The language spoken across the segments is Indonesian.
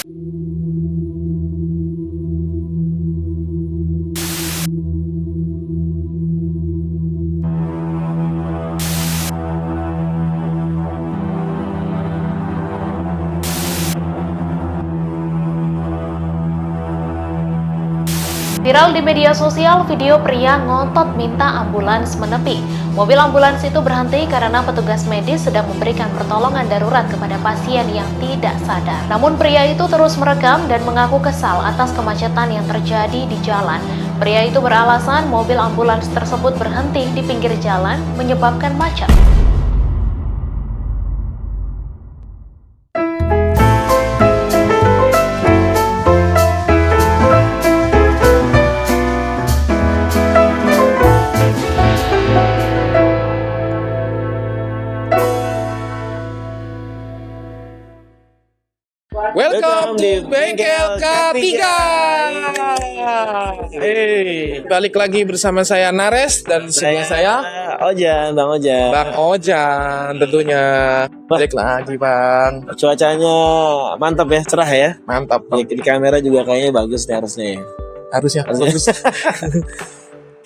Viral di media sosial video pria ngotot minta ambulans menepi. Mobil ambulans itu berhenti karena petugas medis sedang memberikan pertolongan darurat kepada pasien yang tidak sadar. Namun pria itu terus merekam dan mengaku kesal atas kemacetan yang terjadi di jalan. Pria itu beralasan mobil ambulans tersebut berhenti di pinggir jalan menyebabkan macet. Welcome to Bengkel K3. Balik lagi bersama saya Nares dan saya Ojan, Bang Ojan. Bang Ojan tentunya. Balik lagi Bang. Cuacanya mantap ya, cerah ya. Mantap Bang. Di kamera juga kayaknya bagus nih harusnya ya. Harusnya.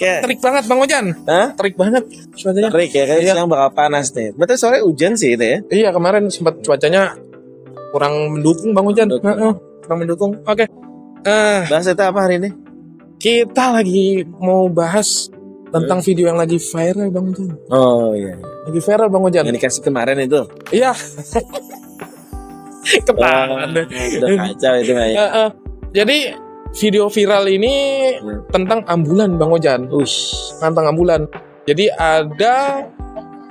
Kayak Terik banget Bang Ojan. Hah? Terik banget cuacanya. Terik ya, kayak Iya. siang bakal panas nih. Berarti sore hujan sih itu ya. Iya kemarin sempat cuacanya kurang mendukung Bang Ojan. Kurang mendukung. Oke. Bahas itu apa hari ini? Kita lagi mau bahas tentang video yang lagi viral Bang Ojan. Oh iya. Lagi viral Bang Ojan. Yang dikasih kemarin itu. Iya. Ketahuan deh. Udah kacau itu mah ya. Jadi video viral ini tentang ambulan Bang Ojan. Tentang ambulan. Jadi ada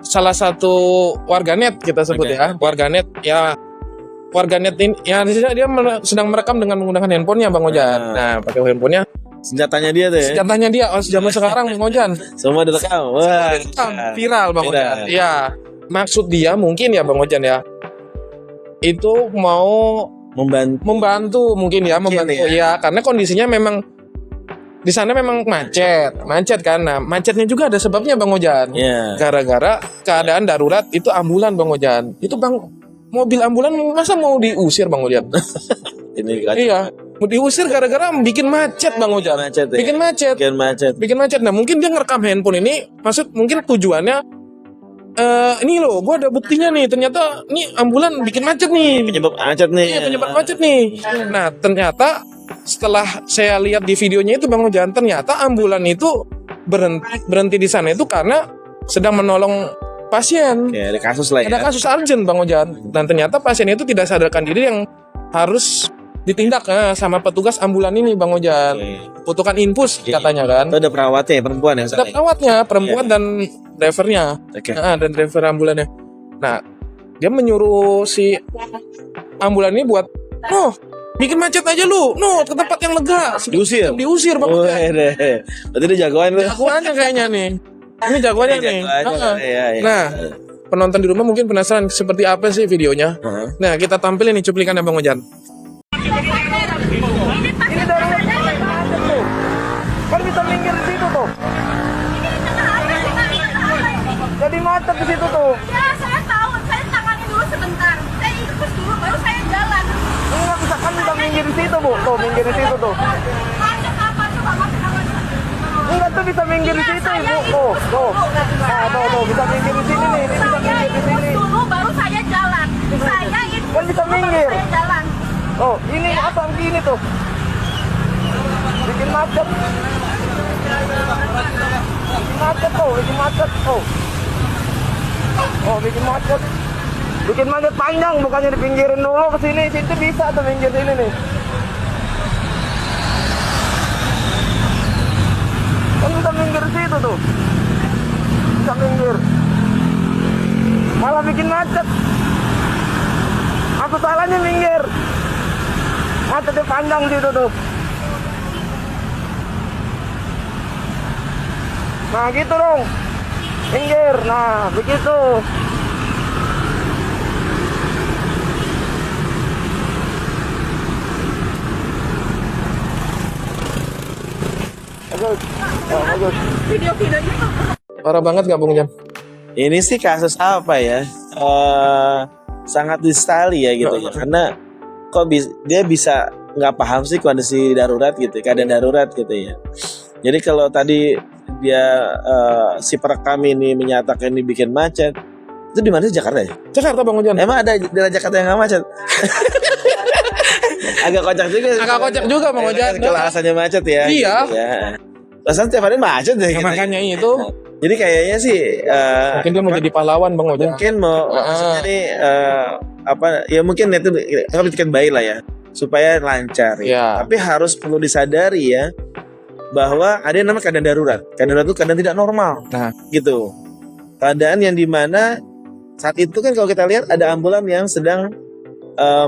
salah satu warganet kita sebut ya. Warganet ini ya dia sedang merekam dengan menggunakan handphonenya Bang Ojan. Nah, pakai handphonenya. Senjatanya dia tuh ya. Senjatanya dia zaman sekarang Bang Ojan. Semua direkam. Wah, Viral Bang Ojan. Iya. Maksud dia mungkin ya Bang Ojan ya. Itu mau membantu mungkin ya, membantu ya, karena kondisinya memang di sana memang macet kan. Nah, macetnya juga ada sebabnya Bang Ojan. Gara-gara keadaan darurat itu ambulan Bang Ojan. Itu Bang, mobil ambulan masa mau diusir Bang Ojan? Iya, mau diusir gara-gara bikin macet Bang Ojan. Bikin macet. Nah, mungkin dia ngerekam handphone ini, maksud mungkin tujuannya ini loh, gue ada buktinya nih. Ternyata ini ambulan bikin macet nih. Penyebab macet nih. Iya, penyebab macet nih. Nah, ternyata setelah saya lihat di videonya itu Bang Ojan, ternyata ambulan itu berhenti di sana itu karena sedang menolong pasien. Ya, ada kasus lah ya. Ada kasus urgent Bang Ojan. Dan ternyata pasien itu tidak sadarkan diri yang harus ditindak sama petugas ambulan ini Bang Ojan. Butuhkan infus katanya kan. Itu ada perawatnya perempuan ya? Ada perawatnya, perempuan dan drivernya. Dan driver ambulannya. Nah, dia menyuruh si ambulan ini buat bikin macet aja lu. Ke tempat yang lega. Diusir Bang Ojan. Berarti dia jagoan lu. Jagoannya kayaknya nih. Ini jagoannya nih. Nah, penonton di rumah mungkin penasaran seperti apa sih videonya. Nah, kita tampilin nih cuplikannya Bang Ojan. Ini darurat tuh. Kan bisa minggir di situ tuh. Jadi macet di situ tuh. Ya, saya tahu. Saya tangani dulu sebentar. Saya ikut dulu, baru saya jalan. Enggak bisa, kan bisa minggir di situ bu. Tuh minggir di situ tuh. Macet apa coba macet apa? Enggak tuh bisa minggir di situ ibu. Tuh. Nah, tuh bisa minggir di sini nih. Ini bisa minggir di sini. Dulu baru saya jalan. Saya itu Kan bisa minggir. saya jalan. Oh, ini apa gini tuh? Bikin macet. Bikin macet tuh. Oh, bikin macet. Bikin macet panjang, bukannya dipinggirin dulu ke sini. Situ bisa tuh minggir sini nih. Kan bisa minggir situ tuh. Bisa minggir. Malah bikin macet. Apa salahnya minggir? Macetnya panjang situ tuh. Nah gitu dong. Minggir. Nah begitu. Bagus. Video-videonya Parah banget gak Bang Ojan? Ini sih kasus apa ya? Sangat distali ya gitu ya. Karena kok dia bisa nggak paham sih kondisi darurat gitu, keadaan darurat gitu ya. Jadi kalau tadi dia si perekam ini menyatakan ini bikin macet, itu di mana sih, Jakarta ya? Jakarta Bang Ojan. Emang ada daerah Jakarta yang nggak macet? Agak kocak juga. Agak kocak juga Bang Ojan. Kalau alasannya macet ya. Iya. Gitu ya. Alasan tiap hari macet deh. Ya, makanya itu. Jadi kayaknya sih Mungkin dia mau jadi pahlawan Bang Ojan. mungkin mau maksudnya nih ya mungkin itu bikin baik lah ya supaya lancar ya. Ya. Tapi harus perlu disadari ya bahwa ada yang namanya keadaan darurat. Keadaan darurat itu keadaan tidak normal. Nah, Gitu. Keadaan yang dimana saat itu kan kalau kita lihat ada ambulan yang sedang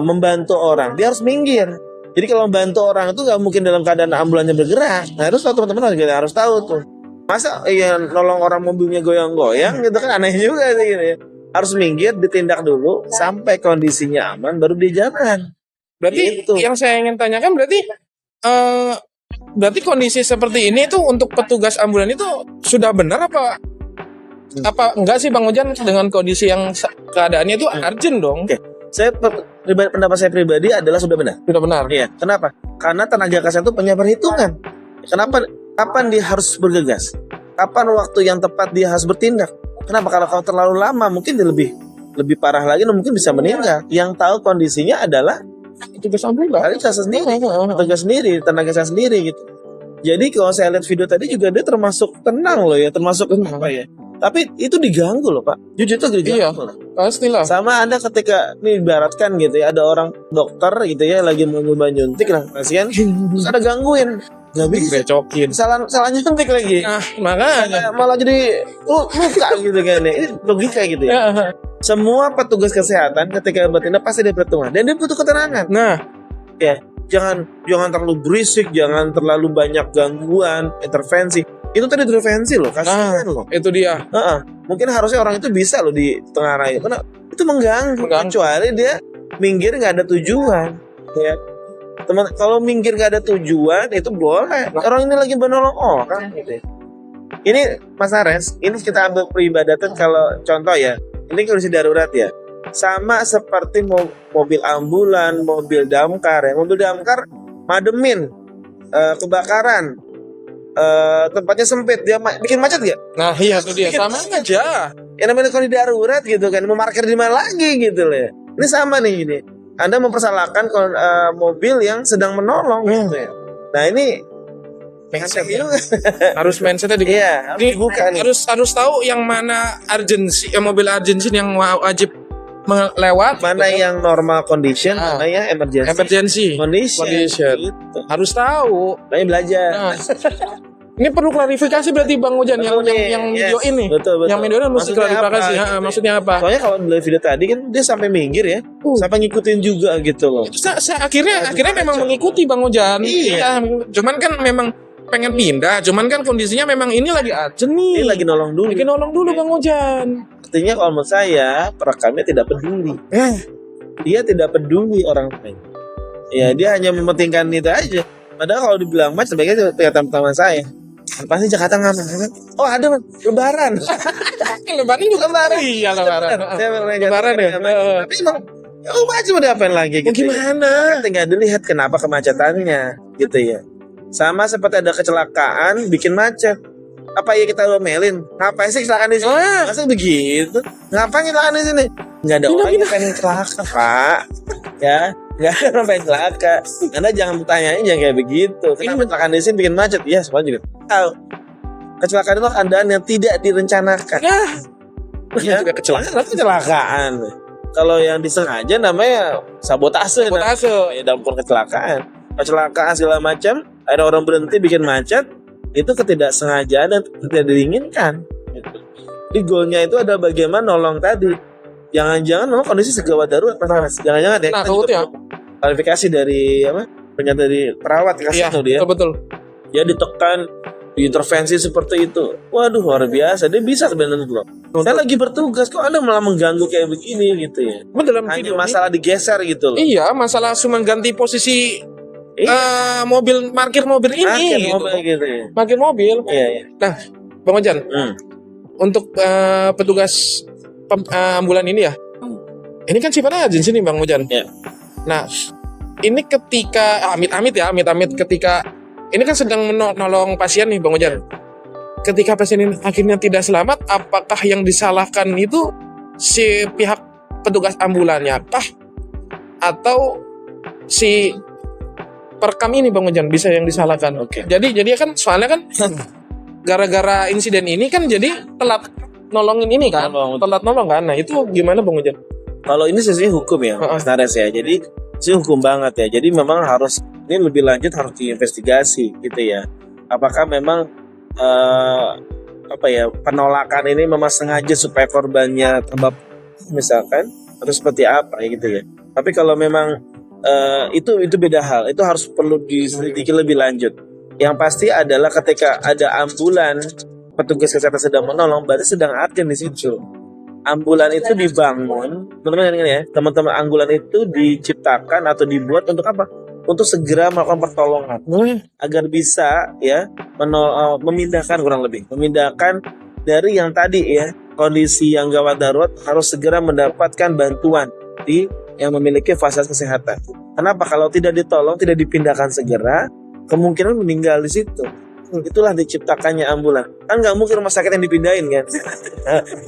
membantu orang, dia harus minggir. Jadi kalau membantu orang itu nggak mungkin dalam keadaan ambulannya bergerak. Nah, harus tahu teman-teman harus tahu tuh. Masa nolong orang mobilnya goyang-goyang gitu kan aneh juga sih gitu ya. Harus minggir, ditindak dulu sampai kondisinya aman baru dia jalan. berarti Gitu. yang saya ingin tanyakan berarti kondisi seperti ini tuh untuk petugas ambulan itu sudah benar apa enggak sih Bang Ojan dengan kondisi yang keadaannya itu urgent dong? Oke. Pendapat saya pribadi adalah sudah benar. Sudah benar. Iya. Kenapa? Karena tenaga kesehatan itu punya perhitungan. Kenapa? Kapan dia harus bergegas? Kapan waktu yang tepat dia harus bertindak? Kenapa? Kalau terlalu lama mungkin dia lebih parah lagi, mungkin bisa meninggal. Yang tahu kondisinya adalah Petugas ambulan. tenaga sendiri gitu. Jadi kalau saya lihat video tadi juga dia termasuk tenang loh ya, termasuk apa ya? Tapi itu diganggu loh Pak. Jujur itu diganggu loh. Pastilah. Sama Anda ketika nih ibaratkan gitu ya, ada orang dokter gitu ya lagi mau nyoba nyuntik lah pasien, terus ada gangguin, nggak bisa, Direcokin. salah nyuntik lagi, Nah, makanya. malah jadi luka gitu kan ya. Ini logika gitu ya. Semua petugas kesehatan ketika bertindak pasti ada perhitungan dan dia butuh keterangan. Nah, Ya, jangan terlalu berisik, jangan terlalu banyak gangguan, intervensi. Itu tadi intervensi loh, kasihan loh. itu dia. Mungkin harusnya orang itu bisa loh di tengah raya, karena itu mengganggu. Kecuali dia minggir nggak ada tujuan. Ya, teman, kalau minggir nggak ada tujuan itu boleh. Orang ini lagi menolong orang. Gitu. Ini Mas Ares, ini kita ambil peribadatan kalau contoh ya. Ini kondisi darurat ya. Sama seperti mobil ambulan, mobil damkar ya. Mobil damkar mademin, kebakaran, tempatnya sempit, dia bikin macet gak? Nah, iya itu dia. Sama aja. Ya namanya kondisi darurat gitu kan, mau parkir di mana lagi gitu loh ya. Ini sama nih ini. Anda mempersalahkan mobil yang sedang menolong gitu ya. Nah ini Mindset ya. Harus mindsetnya iya, harus dibuka nih. harus tahu yang mana urgency, mobil urgency yang wajib melewat, Mana yang normal condition, Ah. mana yang emergency condition. Gitu. Harus tahu. Makanya belajar. Nah, ini perlu klarifikasi berarti Bang Ojan yang Betul nih, yang yes. video ini. Betul. Yang video ini mesti Maksudnya klarifikasi. apa, gitu. Maksudnya apa? Soalnya kalau dari video tadi kan dia sampai minggir ya, sampai ngikutin juga gitu loh. Akhirnya memang mengikuti Bang Ojan. Iya. Cuman kan memang pengen pindah, cuman kan kondisinya memang ini lagi urgent nih. Ini lagi nolong dulu. Lagi nolong dulu Bang Ojan. Artinya kalau menurut saya perekamnya tidak peduli. Dia tidak peduli orang lain. Ya dia hanya mementingkan itu aja. Padahal kalau dibilang macet, sebaiknya teman-teman saya. Pasti Jakarta ngamen. Oh ada man, Lebaran. Lebaran juga lebaran. Iya lebaran. Lebaran ya. Tapi emang macet mau diapain lagi gitu. Gimana? Kan tinggal dilihat kenapa kemacetannya gitu ya. Sama seperti ada kecelakaan bikin macet. Apa ya kita omelin? Ngapain sih kecelakaan di sini? Masa begitu? Ngapain kecelakaan di sini? Nggak ada orang yang pengen celaka, Pak. Ya, nggak ada orang pengen celaka. Anda jangan bertanyain jangan kayak begitu. Kenapa kecelakaan di sini bikin macet? Ya, semua juga tahu. Kecelakaan itu keadaan yang tidak direncanakan. Ya, juga kecelakaan. Kecelakaan. Kalau yang disengaja namanya sabotase. Ya, dalam kecelakaan. Kecelakaan segala macam, ada orang berhenti bikin macet, itu ketidaksengajaan dan tidak diinginkan. Jadi goalnya itu ada bagaimana nolong tadi. Jangan-jangan memang kondisi segawat darurat, Mas. Jangan-jangan ya. Nah, Kita juga ya. klarifikasi dari pernyataan dari perawat kasih Iya, tuh dia. betul. Dia ditekan, diintervensi seperti itu. Waduh, luar biasa. Dia bisa sebenarnya loh. Saya lagi bertugas, kok Anda malah mengganggu kayak begini gitu ya. Dalam Hanya video masalah digeser gitu loh. Iya, masalah cuma ganti posisi mobil parkir mobil ini. Parkir gitu. mobil gitu ya. Parkir mobil. Iya. Nah, Bang Ojan, untuk petugas ambulan ini ya, ini kan sifatnya agensi nih Bang Ojan. Iya. Nah, ini ketika amit-amit ketika ini kan sedang menolong pasien nih Bang Ojan. Ketika pasien ini akhirnya tidak selamat, apakah yang disalahkan itu si pihak petugas ambulannya kah? Atau si perekam ini Bang Ojan bisa yang disalahkan? Oke. Jadi kan soalnya kan gara-gara insiden ini kan jadi telat nolongin ini kan, telat nolong kan. Nah itu gimana Bang Ojan? Kalau ini sisi hukum ya, Mas Nares ya. Jadi sisi hukum banget ya. Jadi memang harus ini lebih lanjut harus diinvestigasi gitu ya. Apakah memang penolakan ini memang sengaja supaya korbannya tambah misalkan atau seperti apa gitu ya. Tapi kalau memang itu beda hal. Itu harus perlu diselidiki lebih lanjut. Yang pasti adalah ketika ada ambulan petugas kesehatan sedang menolong, berarti sedang urgent di situ. Ambulan itu dibangun, teman-teman ambulan itu diciptakan atau dibuat untuk apa? Untuk segera melakukan pertolongan, agar bisa ya memindahkan memindahkan dari yang tadi ya kondisi yang gawat darurat harus segera mendapatkan bantuan di yang memiliki fasilitas kesehatan. Kenapa? Kalau tidak ditolong, tidak dipindahkan segera, kemungkinan meninggal di situ. Itulah diciptakannya ambulan. Kan nggak mungkin rumah sakit yang dipindahin kan.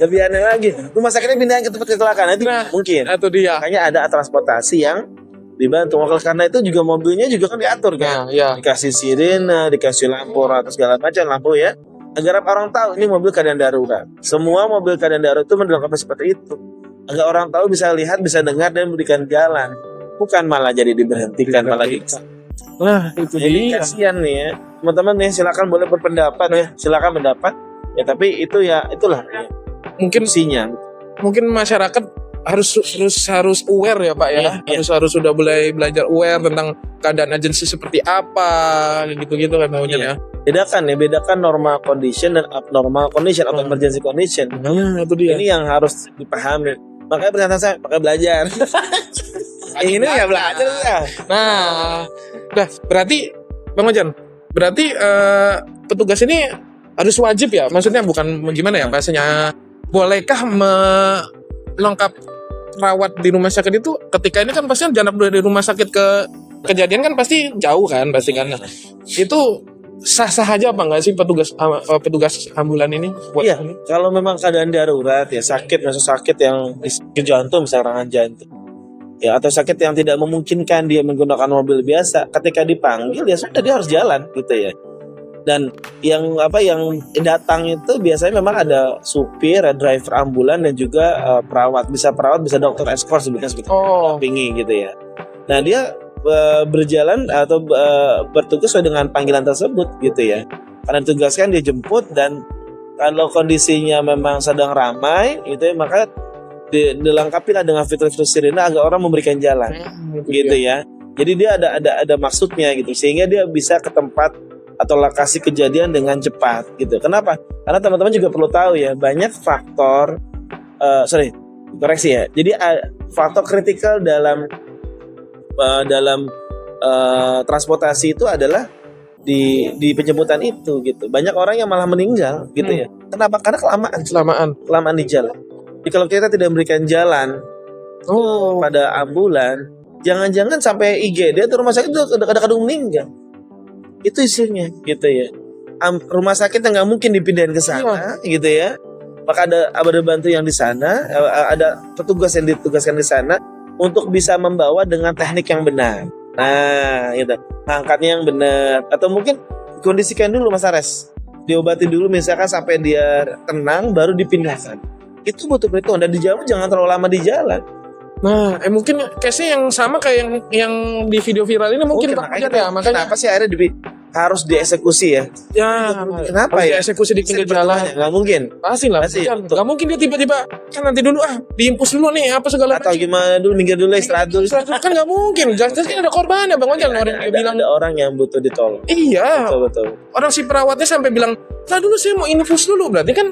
Lebih aneh lagi, rumah sakitnya pindahin ke tempat kecelakaan itu mungkin. Itu dia. Makanya ada transportasi yang dibantu. Karena itu juga mobilnya juga kan diatur kan. Ya. Dikasih sirene, dikasih lampu atau segala macam lampu ya. Agar orang tahu ini mobil keadaan darurat. Semua mobil keadaan darurat itu dilengkapi seperti itu. Agar orang tahu bisa lihat, bisa dengar dan memberikan jalan. Bukan malah jadi diberhentikan malah Nah, itu jadi dia. kasihan nih ya. Teman-teman nih silakan boleh berpendapat ya. Silakan pendapat. Ya tapi itu ya itulah Mungkin fungsinya. mungkin masyarakat harus aware ya Pak ya. Harus sudah mulai belajar aware tentang keadaan agensi seperti apa gitu-gitu kan Bang Ojan ya. Bedakan normal condition dan abnormal condition atau emergency condition. Nah, itu dia. Ini yang harus dipahami. Makanya pernyataan saya pakai belajar. Ini ya belajar ya. Nah, berarti Bang Ojan, berarti petugas ini harus wajib ya? Maksudnya bukan gimana ya bahasanya? Bolehkah melengkap rawat di rumah sakit itu ketika ini kan pasti jarak dari rumah sakit ke kejadian kan pasti jauh kan pasti kan. Itu sah-sah aja apa enggak sih petugas ambulan ini? Iya, kalau memang keadaan darurat ya sakit yang ke jantung misalnya serangan jantung. Ya atau sakit yang tidak memungkinkan dia menggunakan mobil biasa, ketika dipanggil ya sudah dia harus jalan gitu ya. Dan yang datang itu biasanya memang ada supir, ada driver ambulan dan juga perawat bisa dokter escort sebutnya seperti pingi gitu ya. Nah dia berjalan atau bertugas sesuai dengan panggilan tersebut gitu ya. Karena ditugaskan dia jemput dan kalau kondisinya memang sedang ramai itu ya, maka dilengkapi dengan fitur-fitur sirine agar orang memberikan jalan gitu ya. Jadi dia ada maksudnya gitu sehingga dia bisa ke tempat atau lokasi kejadian dengan cepat gitu. Kenapa? Karena teman-teman juga perlu tahu ya banyak faktor Jadi faktor kritikal dalam transportasi itu adalah di penjemputan itu gitu. Banyak orang yang malah meninggal gitu ya. Kenapa? Karena kelamaan di jalan. Jadi kalau kita tidak memberikan jalan pada ambulan, jangan-jangan sampai IGD atau rumah sakit itu kadang-kadang meninggal. Itu isinya gitu ya. Rumah sakit yang nggak mungkin dipindahin ke sana gitu ya. Maka ada bantu yang di sana, ada petugas yang ditugaskan di sana untuk bisa membawa dengan teknik yang benar. Nah, gitu. Ngangkatnya yang benar atau mungkin kondisikan dulu Mas Ares. Diobati dulu misalkan sampai dia tenang baru dipindahkan. Itu butuh perhitungan dan di jalan jangan terlalu lama di jalan. Nah, mungkin case-nya yang sama kayak yang di video viral ini mungkin Pak ya. Makanya kenapa sih akhirnya harus dieksekusi ya? Ya, kenapa ya? Dieksekusi di pinggir jalan. Nggak mungkin. Pasti lah. Nggak mungkin dia tiba-tiba kan nanti dulu diimpus dulu nih apa segala atau gimana dulu minggir dulu istirahat dulu. Kan nggak mungkin. Jelas kan ada korbannya Bang Ojan. Orang yang bilang ada orang yang butuh ditolong. Iya. Betul. Orang si perawatnya sampai bilang, "Lah dulu saya mau infus dulu." Berarti kan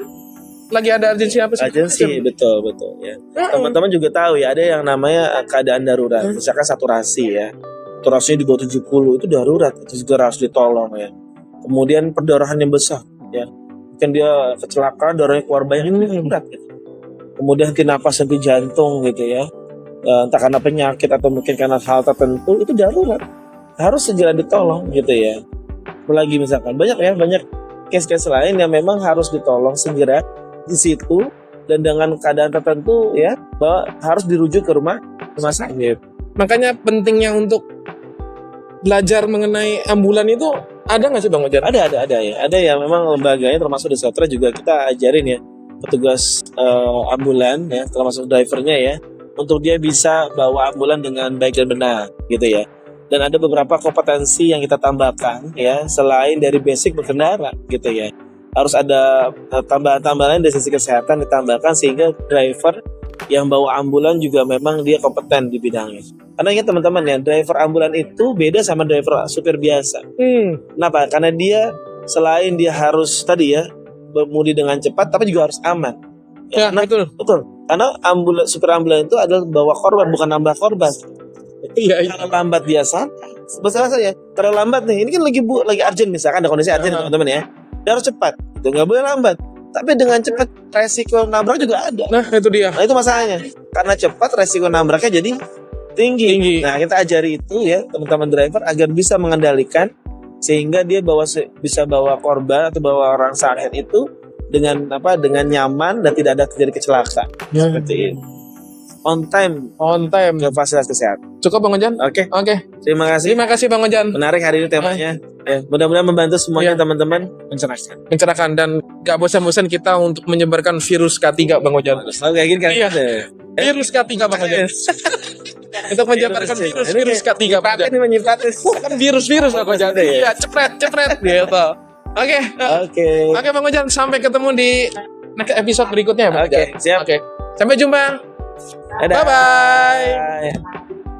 lagi ada urgensi apa sih? Urgensi, betul ya. Teman-teman juga tahu ya ada yang namanya keadaan darurat. Misalkan saturasi ya. Saturasinya di bawah 70 itu darurat, itu segera harus ditolong ya. Kemudian perdarahan yang besar ya. Mungkin dia kecelakaan darahnya keluar banyak itu darurat gitu. Kemudian henti napas sampai jantung gitu ya. entah karena penyakit atau mungkin karena hal tertentu, itu darurat, harus segera ditolong gitu ya. Apalagi misalkan banyak case-case lain yang memang harus ditolong segera di situ dan dengan keadaan tertentu ya, bahwa harus dirujuk ke rumah sakit. Makanya pentingnya untuk belajar mengenai ambulan itu ada nggak sih Bang Ojan? Ada ya. Ada yang memang lembaganya termasuk di Sotra juga kita ajarin ya, petugas ambulan ya, termasuk drivernya ya, untuk dia bisa bawa ambulan dengan baik dan benar gitu ya. Dan ada beberapa kompetensi yang kita tambahkan ya, selain dari basic berkendara gitu ya. Harus ada tambahan-tambahan dari sisi kesehatan ditambahkan sehingga driver yang bawa ambulan juga memang dia kompeten di bidangnya. Karena ingat teman-teman ya, driver ambulan itu beda sama driver supir biasa. Kenapa? Karena dia selain dia harus tadi ya bermudi dengan cepat, tapi juga harus aman. Ya, betul. Karena supir ambulan itu adalah bawa korban, bukan nambah korban. Iya. Kalau lambat biasa, sebesar saja. Terlalu lambat nih, ini kan lagi urgent misalkan ada kondisi urgent teman-teman ya. Dia harus cepat, itu nggak boleh lambat. Tapi dengan cepat resiko nabrak juga ada. Nah itu dia. Nah itu masalahnya. Karena cepat resiko nabraknya jadi tinggi. Nah kita ajari itu ya teman-teman driver agar bisa mengendalikan sehingga dia bisa bawa korban atau bawa orang sakit itu dengan nyaman dan tidak ada terjadi kecelakaan. Seperti itu. On time ke fasilitas kesehatan. Cukup Bang Ojan? Oke. Terima kasih Bang Ojan. Menarik hari ini temanya. Ya, mudah-mudahan membantu semuanya teman-teman mencerahkan dan gak bosan-bosan kita untuk menyebarkan virus K3 Bang Ojan. Selalu kayak gini kan? Iya. Virus K3 Bang Ojan. Untuk menyebarkan virus K3 Bang Ojan. Ini menyimpan Kan virus Bang Ojan. Iya, cepret gitu. Oke Bang Ojan, sampai ketemu di next episode berikutnya Bang Ojan. Siap. Sampai jumpa. Dadah. Bye-bye.